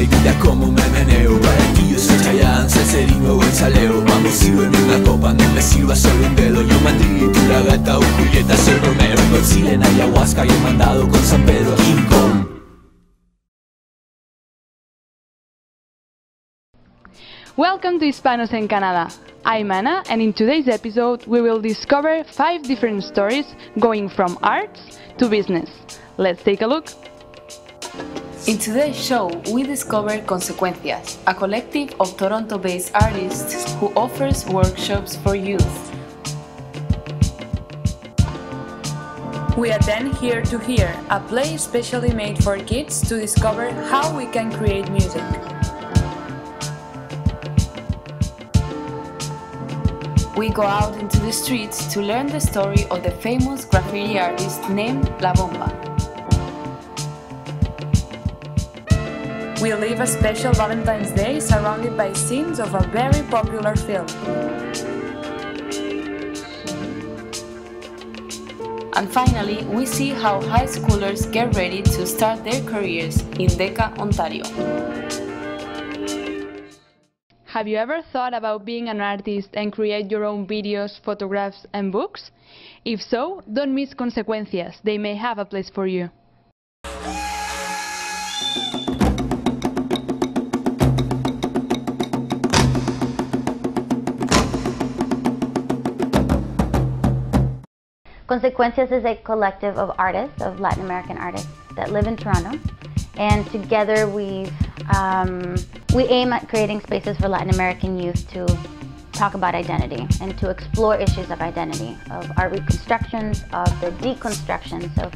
y mira cómo me meneo. Para ti yo soy Chayanne, Cecerino, Gonzaleo. Vamos, sírveme una copa, no me sirva solo un dedo. Yo Madrid, tú la gata o Julieta, soy Romeo. Con Silena, ayahuasca y he mandado con San Pedro a King Kong. Welcome to Hispanos in Canada. I'm Anna, and in today's episode we will discover 5 different stories going from arts to business. Let's take a look. In today's show, we discover ConSecuencias, a collective of Toronto-based artists who offers workshops for youth. We are then Here to Hear, a play specially made for kids to discover how we can create music. We go out into the streets to learn the story of the famous graffiti artist named La Bomba. We live a special Valentine's Day surrounded by scenes of a very popular film. And finally, we see how high schoolers get ready to start their careers in DECA Ontario. Have you ever thought about being an artist and create your own videos, photographs and books? If so, don't miss ConSecuencias, they may have a place for you. ConSecuencias is a collective of artists, of Latin American artists that live in Toronto, and together we aim at creating spaces for Latin American youth to talk about identity and to explore issues of identity, of our reconstructions, of the deconstructions of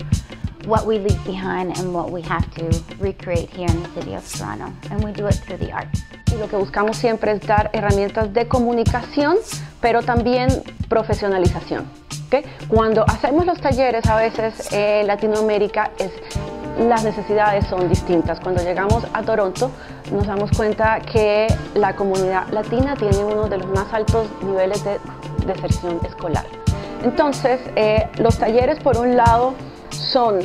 what we leave behind and what we have to recreate here in the city of Toronto, and we do it through the arts. Y lo que buscamos siempre es dar herramientas de comunicación, pero también profesionalización. ¿Okay? Cuando hacemos los talleres, a veces en Latinoamérica las necesidades son distintas. Cuando llegamos a Toronto nos damos cuenta que la comunidad latina tiene uno de los más altos niveles de deserción escolar. Entonces, los talleres por un lado son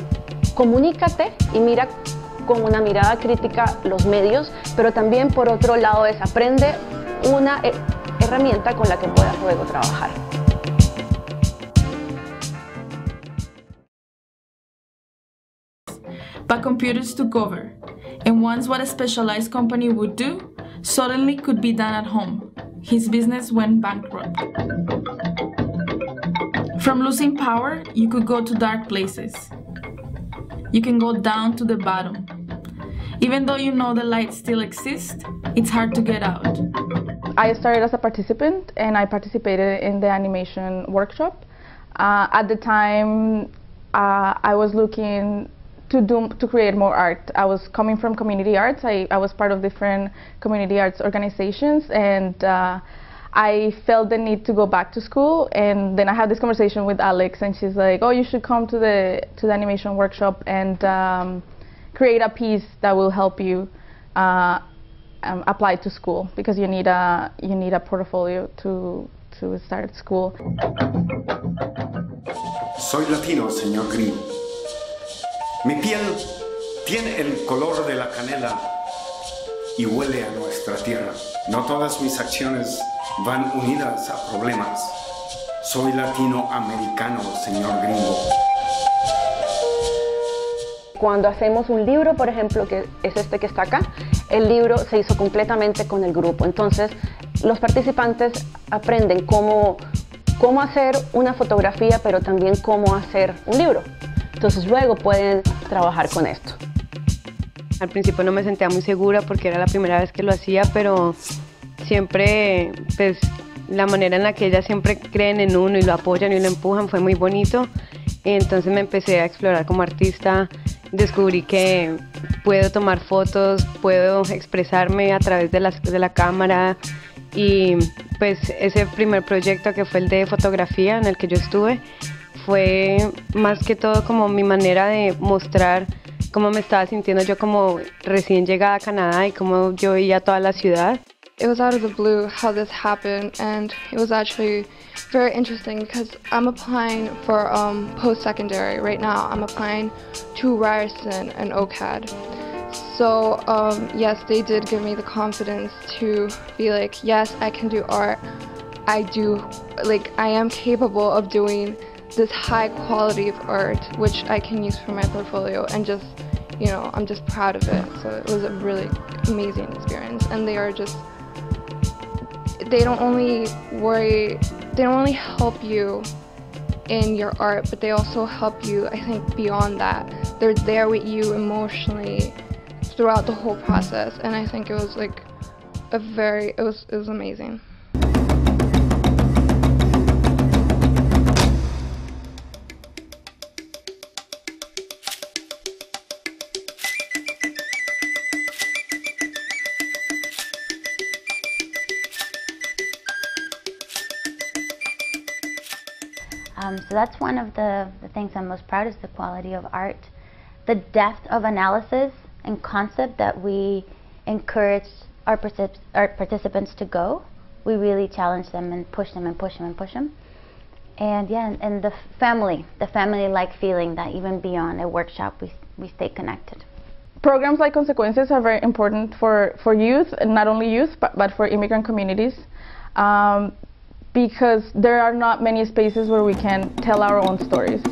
comunícate y mira con una mirada crítica los medios, pero también por otro lado es aprende una herramienta con la que puedas luego trabajar. But computers took over, and once what a specialized company would do suddenly could be done at home. His business went bankrupt. From losing power, you could go to dark places. You can go down to the bottom. Even though you know the light still exists, it's hard to get out. I started as a participant and I participated in the animation workshop. At the time, I was looking to create more art. I was coming from community arts. I was part of different community arts organizations, and I felt the need to go back to school. And then I had this conversation with Alex, and she's like, "Oh, you should come to the animation workshop and create a piece that will help you apply to school, because you need a portfolio to start school." Soy latino, señor Green. Mi piel tiene el color de la canela y huele a nuestra tierra. No todas mis acciones van unidas a problemas. Soy latinoamericano, señor gringo. Cuando hacemos un libro, por ejemplo, que es este que está acá, el libro se hizo completamente con el grupo. Entonces, los participantes aprenden cómo hacer una fotografía, pero también cómo hacer un libro. Entonces luego pueden trabajar con esto. Al principio no me sentía muy segura porque era la primera vez que lo hacía, pero siempre, pues, la manera en la que ellas siempre creen en uno y lo apoyan y lo empujan fue muy bonito. Y entonces me empecé a explorar como artista, descubrí que puedo tomar fotos, puedo expresarme a través de la cámara, y pues ese primer proyecto que fue el de fotografía en el que yo estuve fue más que todo como mi manera de mostrar cómo me estaba sintiendo yo como recién llegada a Canadá y cómo yo veía toda la ciudad. It was out of the blue how this happened, and it was actually very interesting because I'm applying for post-secondary right now. I'm applying to Ryerson and OCAD. So yes, they did give me the confidence to be like, yes, I can do art. I am capable of doing this high quality of art, which I can use for my portfolio, and just, you know, I'm just proud of it. So it was a really amazing experience, and they don't only help you in your art, but they also help you, I think, beyond that. They're there with you emotionally throughout the whole process, and I think it was like it was amazing. So that's one of the things I'm most proud of, is the quality of art, the depth of analysis and concept that we encourage our participants to go. We really challenge them and push them and push them and push them. And yeah, and the family-like feeling that even beyond a workshop, we stay connected. Programs like ConSecuencias are very important for youth, and not only youth, but for immigrant communities. Because there are not many spaces where we can tell our own stories.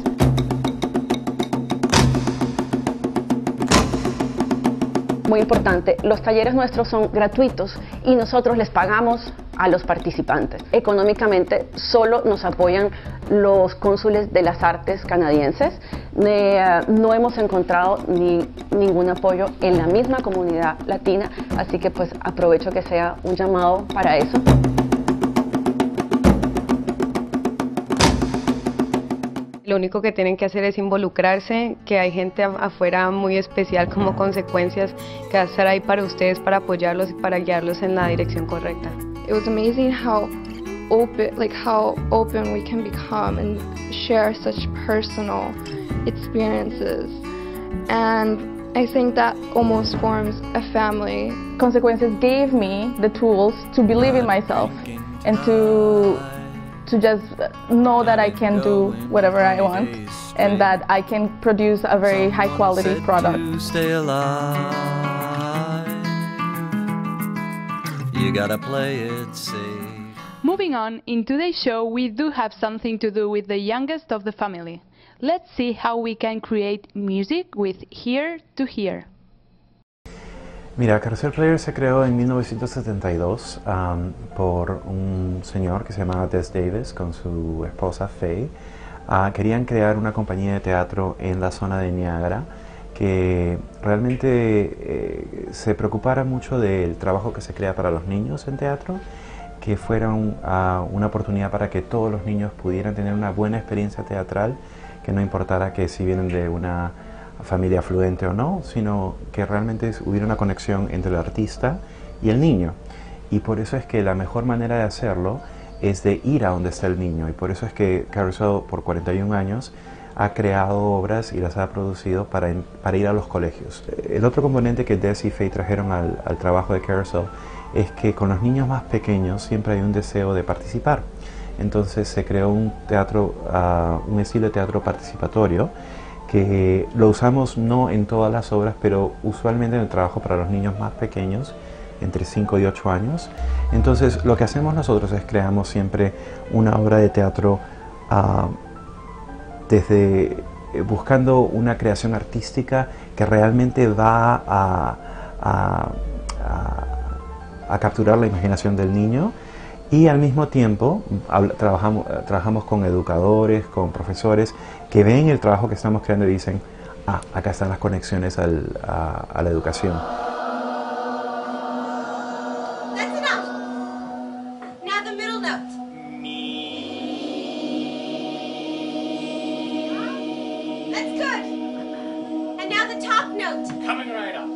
Muy importante, los talleres nuestros son gratuitos y nosotros les pagamos a los participantes. Económicamente solo nos apoyan los cónsules de las artes canadienses. No hemos encontrado ningún apoyo en la misma comunidad latina, así que pues aprovecho que sea un llamado para eso. Lo único que tienen que hacer es involucrarse, que hay gente afuera muy especial como ConSecuencias que va a estar ahí para ustedes, para apoyarlos y para guiarlos en la dirección correcta. It was amazing how open we can become and share such personal experiences, and I think that almost forms a family. ConSecuencias gave me the tools to believe in myself and to just know that I can do whatever I want and that I can produce a very high quality product. Stay alive. You gotta play it safe. Moving on, in today's show we do have something to do with the youngest of the family. Let's see how we can create music with Here to Here. Mira, Carousel Player se creó en 1972 por un señor que se llamaba Des Davis con su esposa Faye. Querían crear una compañía de teatro en la zona de Niágara que realmente se preocupara mucho del trabajo que se crea para los niños en teatro, que fuera una oportunidad para que todos los niños pudieran tener una buena experiencia teatral, que no importara que si vienen de una familia afluente o no, sino que realmente hubiera una conexión entre el artista y el niño. Y por eso es que la mejor manera de hacerlo es de ir a donde está el niño, y por eso es que Carousel por 41 años ha creado obras y las ha producido para ir a los colegios. El otro componente que Des y Faye trajeron al trabajo de Carousel es que con los niños más pequeños siempre hay un deseo de participar. Entonces se creó un estilo de teatro participatorio que lo usamos no en todas las obras, pero usualmente en el trabajo para los niños más pequeños, entre 5 y 8 años. Entonces lo que hacemos nosotros es creamos siempre una obra de teatro desde buscando una creación artística que realmente va a capturar la imaginación del niño, y al mismo tiempo trabajamos con educadores, con profesores que ven el trabajo que estamos creando y dicen, acá están las conexiones a la educación. That's enough. Now the middle note. That's good. And now the top note. Coming right up.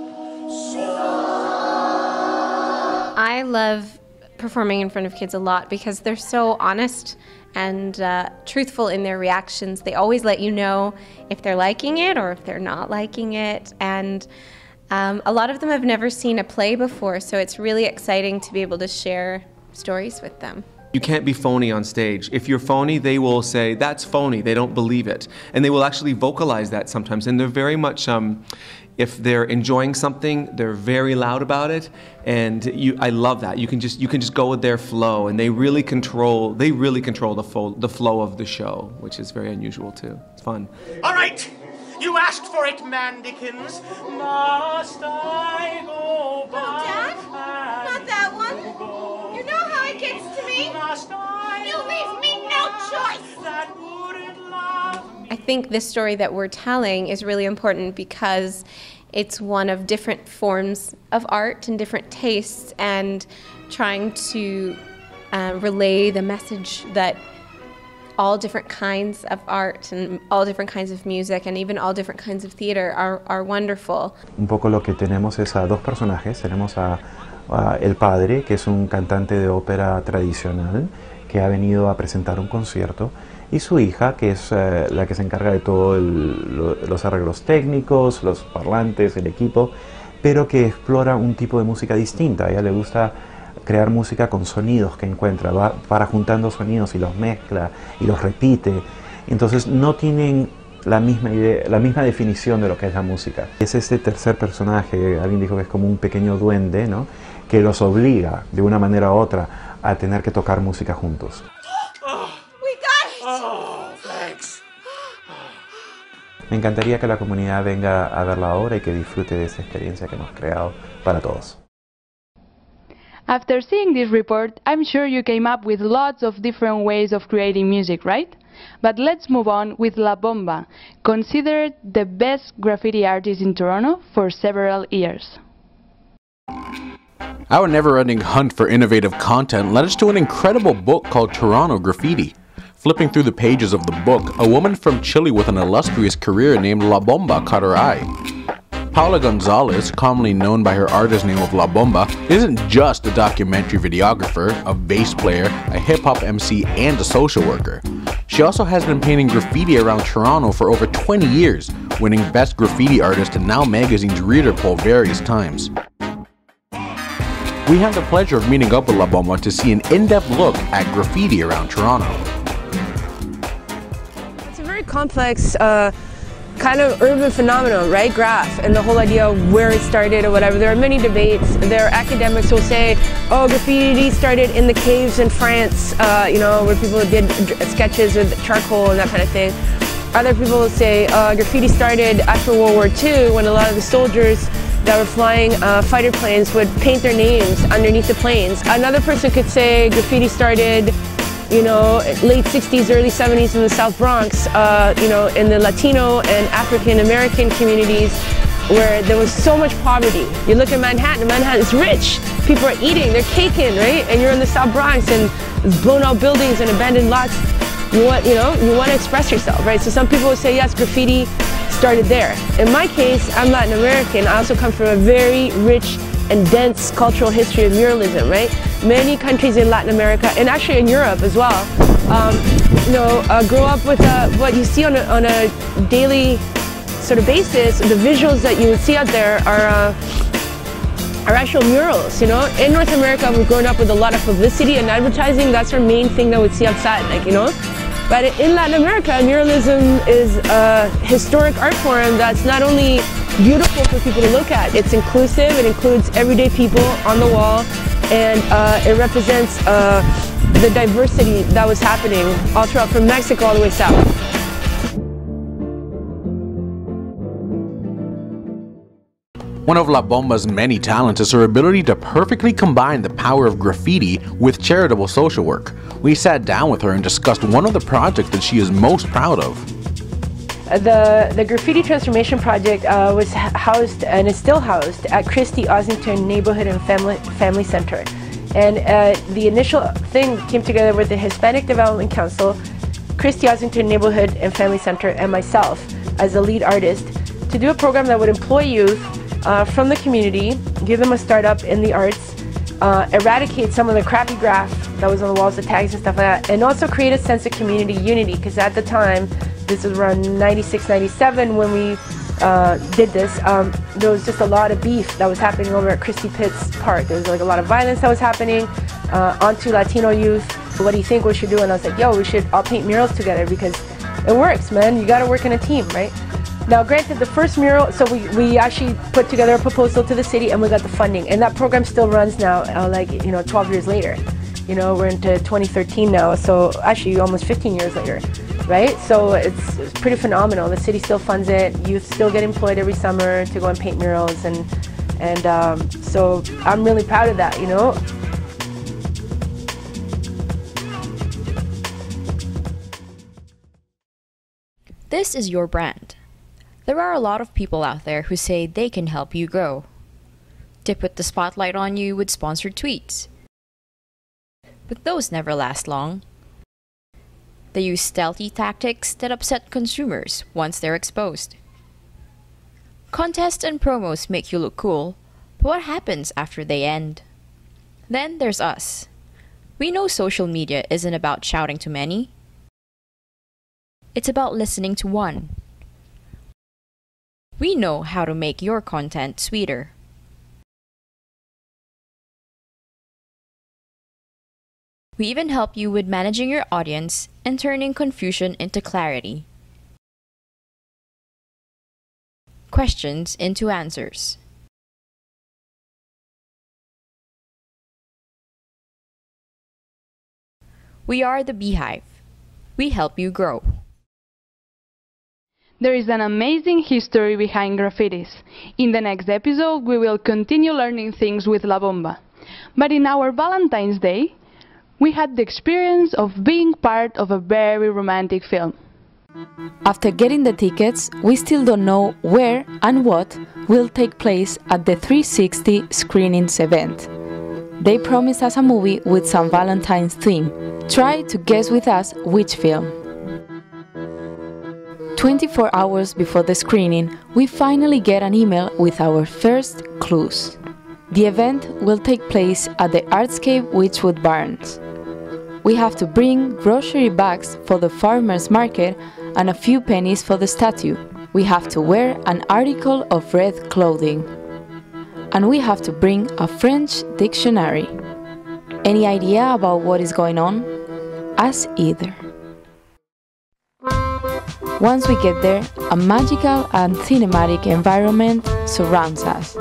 I love performing in front of kids a lot because they're so honest and truthful in their reactions. They always let you know if they're liking it or if they're not liking it, and a lot of them have never seen a play before, so it's really exciting to be able to share stories with them. You can't be phony on stage. If you're phony, they will say, that's phony, they don't believe it. And they will actually vocalize that sometimes. And they're very much, if they're enjoying something, they're very loud about it. And I love that. You can just go with their flow, and they really control the flow of the show, which is very unusual too. It's fun. All right, you asked for it, Mandikins. Must I go back? Dad, not that one. You know how it gets to me. You leave me no choice. I think this story that we're telling is really important because it's one of different forms of art and different tastes, and trying to relay the message that all different kinds of art and all different kinds of music and even all different kinds of theater are wonderful. Un poco lo que tenemos es a dos personajes. Tenemos a el padre, que es un cantante de ópera tradicional que ha venido a presentar un concierto, y su hija, que es la que se encarga de todos los arreglos técnicos, los parlantes, el equipo, pero que explora un tipo de música distinta. A ella le gusta crear música con sonidos que encuentra, va para juntando sonidos y los mezcla y los repite. Entonces no tienen la misma idea, la misma definición de lo que es la música. Es este tercer personaje, alguien dijo que es como un pequeño duende, ¿no?, que los obliga de una manera u otra a tener que tocar música juntos. Me encantaría que la comunidad venga a ver la obra y que disfrute de esta experiencia que hemos creado para todos. After seeing this report, I'm sure you came up with lots of different ways of creating music, right? But let's move on with La Bomba, considered the best graffiti artist in Toronto for several years. Our never-ending hunt for innovative content led us to an incredible book called Toronto Graffiti. Flipping through the pages of the book, a woman from Chile with an illustrious career named La Bomba caught her eye. Paula Gonzalez, commonly known by her artist name of La Bomba, isn't just a documentary videographer, a bass player, a hip-hop MC, and a social worker. She also has been painting graffiti around Toronto for over 20 years, winning Best Graffiti Artist and Now Magazine's Reader Poll various times. We had the pleasure of meeting up with La Bomba to see an in-depth look at graffiti around Toronto. It's a very complex kind of urban phenomenon, right? Graph, and the whole idea of where it started or whatever. There are many debates. There are academics who will say, oh, graffiti started in the caves in France, you know, where people did sketches with charcoal and that kind of thing. Other people will say graffiti started after World War II, when a lot of the soldiers that were flying fighter planes would paint their names underneath the planes. Another person could say graffiti started, you know, late 60s, early 70s in the South Bronx, you know, in the Latino and African American communities where there was so much poverty. You look at Manhattan, Manhattan is rich. People are eating, they're caking, right? And you're in the South Bronx and blown out buildings and abandoned lots. You want to express yourself, right? So some people will say, yes, graffiti started there. In my case, I'm Latin American. I also come from a very rich and dense cultural history of muralism, right? Many countries in Latin America, and actually in Europe as well, you know, grow up with what you see on a daily sort of basis. The visuals that you would see out there are actual murals, you know? In North America, we've grown up with a lot of publicity and advertising. That's our main thing that we'd see outside, like, you know? But in Latin America, muralism is a historic art form that's not only beautiful for people to look at, it's inclusive, it includes everyday people on the wall, and it represents the diversity that was happening all throughout, from Mexico all the way south. One of La Bomba's many talents is her ability to perfectly combine the power of graffiti with charitable social work. We sat down with her and discussed one of the projects that she is most proud of. The Graffiti Transformation Project was housed and is still housed at Christie Ossington Neighborhood and Family Center. And the initial thing came together with the Hispanic Development Council, Christie Ossington Neighborhood and Family Center, and myself as the lead artist to do a program that would employ youth from the community, give them a start up in the arts, eradicate some of the crappy graph that was on the walls, the tags and stuff like that, and also create a sense of community unity, because at the time, this was around 96, 97 when we did this, there was just a lot of beef that was happening over at Christie Pitts Park. There was like a lot of violence that was happening onto Latino youth, what do you think we should do? And I was like, yo, we should all paint murals together because it works, man. You gotta work in a team, right? Now, granted, the first mural, so we actually put together a proposal to the city and we got the funding. And that program still runs now, 12 years later. We're into 2013 now, so actually almost 15 years later, right? So it's pretty phenomenal. The city still funds it. Youth still get employed every summer to go and paint murals. And so I'm really proud of that, This is your brand. There are a lot of people out there who say they can help you grow. They put the spotlight on you with sponsored tweets. But those never last long. They use stealthy tactics that upset consumers once they're exposed. Contests and promos make you look cool, but what happens after they end? Then there's us. We know social media isn't about shouting to many. It's about listening to one. We know how to make your content sweeter. We even help you with managing your audience and turning confusion into clarity. Questions into answers. We are the Beehive. We help you grow. There is an amazing history behind graffitis. In the next episode, we will continue learning things with La Bomba. But in our Valentine's Day, we had the experience of being part of a very romantic film. After getting the tickets, we still don't know where and what will take place at the 360 screenings event. They promised us a movie with some Valentine's theme. Try to guess with us which film. 24 hours before the screening, we finally get an email with our first clues. The event will take place at the Artscape Witchwood Barns. We have to bring grocery bags for the farmer's market and a few pennies for the statue. We have to wear an article of red clothing. And we have to bring a French dictionary. Any idea about what is going on? Us either. Once we get there, a magical and cinematic environment surrounds us.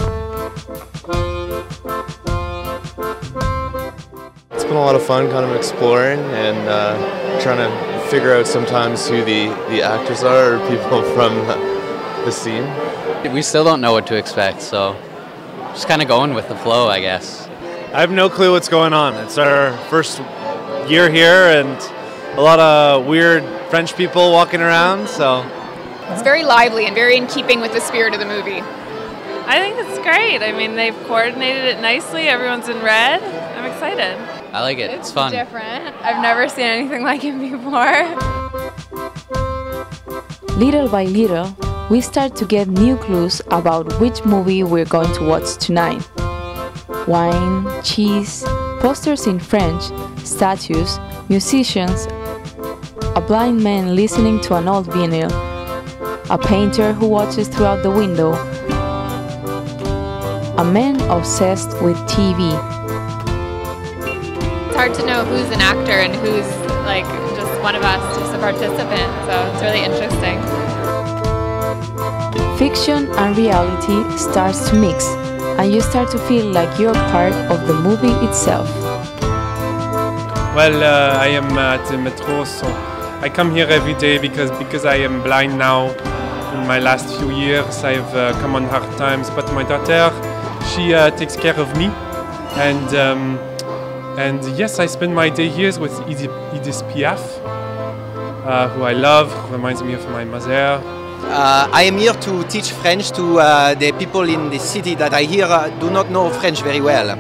It's been a lot of fun kind of exploring and trying to figure out sometimes who the actors are or people from the scene. We still don't know what to expect, so just kind of going with the flow, I guess. I have no clue what's going on. It's our first year here and a lot of weird French people walking around, so. It's very lively and very in keeping with the spirit of the movie. I think it's great. I mean, they've coordinated it nicely. Everyone's in red. I'm excited. I like it. It's fun. Different. I've never seen anything like it before. Little by little, we start to get new clues about which movie we're going to watch tonight. Wine, cheese, posters in French, statues, musicians, a blind man listening to an old vinyl, a painter who watches throughout the window, a man obsessed with TV. It's hard to know who's an actor and who's like just one of us, just a participant, so it's really interesting. Fiction and reality starts to mix, and you start to feel like you're part of the movie itself. Well, I am at the metro, so I come here every day because I am blind now. In my last few years, I've come on hard times, but my daughter, she takes care of me, and yes, I spend my day here with Edith Piaf, who I love, who reminds me of my mother. I am here to teach French to the people in the city that I hear do not know French very well.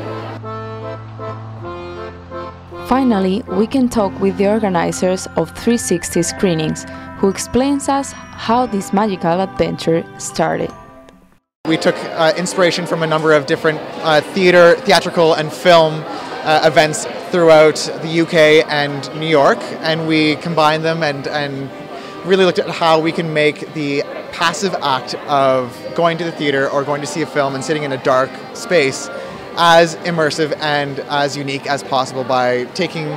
Finally, we can talk with the organizers of 360 screenings, who explains us how this magical adventure started. We took inspiration from a number of different theatrical and film events throughout the UK and New York, and we combined them and really looked at how we can make the passive act of going to the theater or going to see a film and sitting in a dark space as immersive and as unique as possible by taking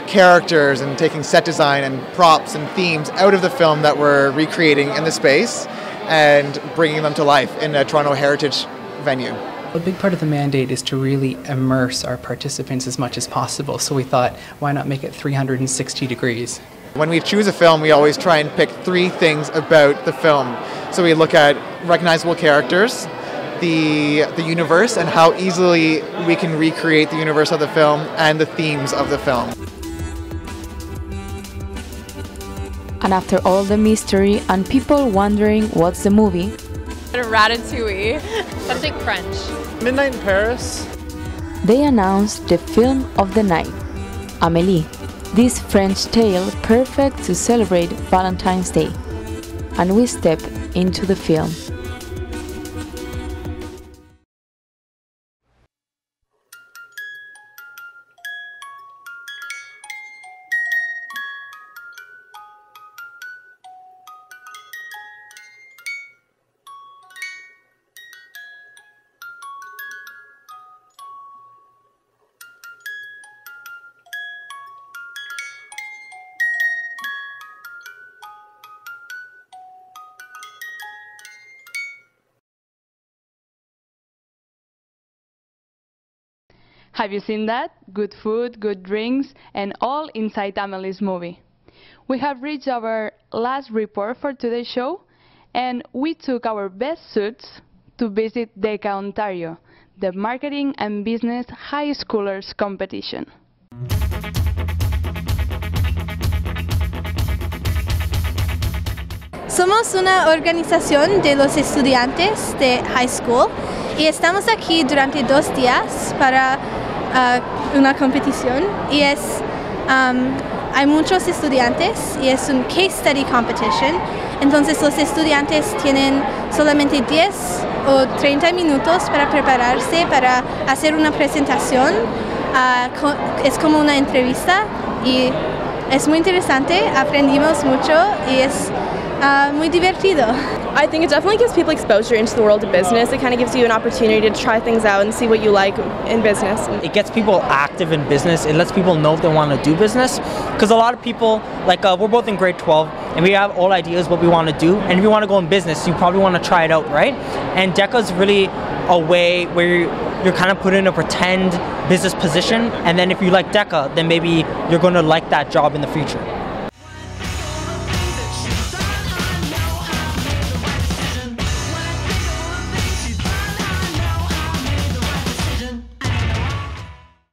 characters and taking set design and props and themes out of the film that we're recreating in the space and bringing them to life in a Toronto heritage venue. A big part of the mandate is to really immerse our participants as much as possible, so we thought, why not make it 360 degrees? When we choose a film, we always try and pick 3 things about the film. So we look at recognizable characters, the universe, and how easily we can recreate the universe of the film and the themes of the film. And after all the mystery and people wondering what's the movie, Ratatouille. Something French. Midnight in Paris. they announced the film of the night, Amélie, this French tale perfect to celebrate Valentine's Day. And we step into the film. Have you seen that? Good food, good drinks, and all inside Amelie's movie. We have reached our last report for today's show, and we took our best suits to visit DECA Ontario, the Marketing and Business High Schoolers competition. Somos una organización de los estudiantes de high school y estamos aquí durante 2 días para una competición y hay muchos estudiantes y es un case study competition. Entonces los estudiantes tienen solamente 10 o 30 minutos para prepararse para hacer una presentación. Es como una entrevista y es muy interesante, aprendimos mucho y es muy divertido. I think it definitely gives people exposure into the world of business. It kind of gives you an opportunity to try things out and see what you like in business. It gets people active in business. It lets people know if they want to do business. Because a lot of people, like we're both in grade 12, and we have all ideas what we want to do. And if you want to go in business, you probably want to try it out, right? And DECA is really a way where you're kind of put in a pretend business position. And then if you like DECA, then maybe you're going to like that job in the future.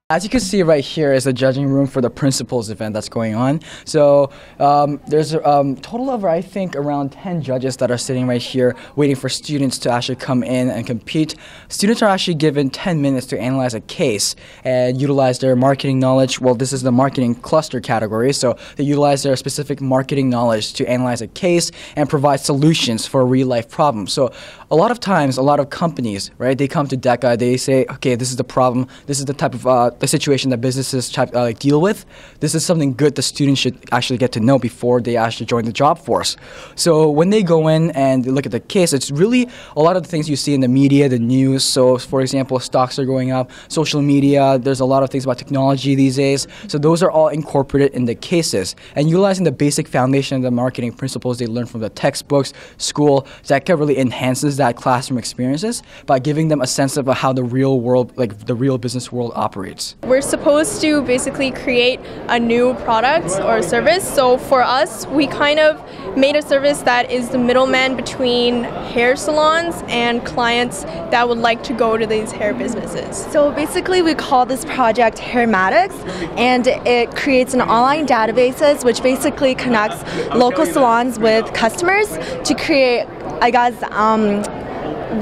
As you can see right here is the judging room for the principals event that's going on. So there's a total of, I think, around 10 judges that are sitting right here waiting for students to actually come in and compete. Students are actually given 10 minutes to analyze a case and utilize their marketing knowledge. Well, this is the marketing cluster category, so they utilize their specific marketing knowledge to analyze a case and provide solutions for real-life problems. So a lot of times, a lot of companies, right, they come to DECA, they say, okay, this is the problem, this is the type of the situation that businesses deal with. This is something good the students should actually get to know before they actually join the job force. So when they go in and they look at the case, it's really a lot of the things you see in the media, the news. So for example, stocks are going up, social media, there's a lot of things about technology these days. So those are all incorporated in the cases. And utilizing the basic foundation of the marketing principles they learn from the textbooks, school, DECA really enhances that classroom experiences by giving them a sense of how the real world, like the real business world operates. We're supposed to basically create a new product or service. So for us, we kind of made a service that is the middleman between hair salons and clients that would like to go to these hair businesses. So basically we call this project Hairmatics, and it creates an online databases which basically connects local salons with customers to create, I guess,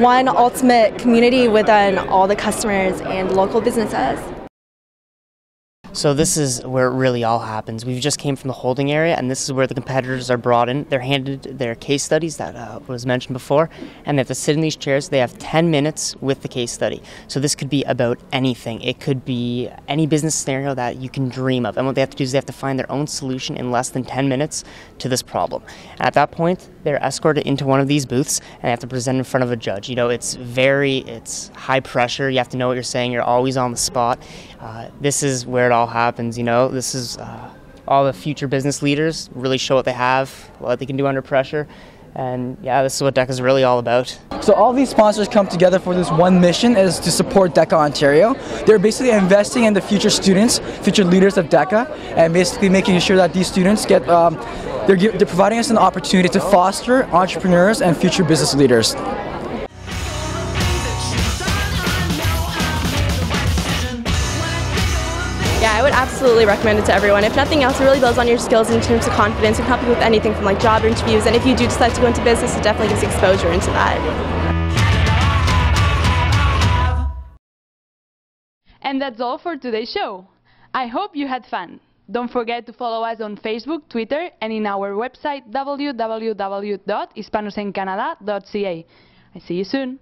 one ultimate community within all the customers and local businesses. So this is where it really all happens. We just came from the holding area, and this is where the competitors are brought in. They're handed their case studies that was mentioned before, and they have to sit in these chairs. They have 10 minutes with the case study. So this could be about anything. It could be any business scenario that you can dream of. And what they have to do is they have to find their own solution in less than 10 minutes to this problem. At that point, they're escorted into one of these booths and they have to present in front of a judge. You know, it's high pressure. You have to know what you're saying. You're always on the spot. This is where it all happens, you know. This is all the future business leaders really show what they have, what they can do under pressure. And yeah, this is what DECA is really all about. So all these sponsors come together for this one mission, is to support DECA Ontario. They're basically investing in the future students, future leaders of DECA, and basically making sure that these students get, they're providing us an opportunity to foster entrepreneurs and future business leaders. Yeah, I would absolutely recommend it to everyone. If nothing else, it really builds on your skills in terms of confidence. It can help you with anything from like job interviews, and if you do decide to go into business, it definitely gives exposure into that. And that's all for today's show. I hope you had fun. Don't forget to follow us on Facebook, Twitter, and in our website www.hispanosencanada.ca. I see you soon.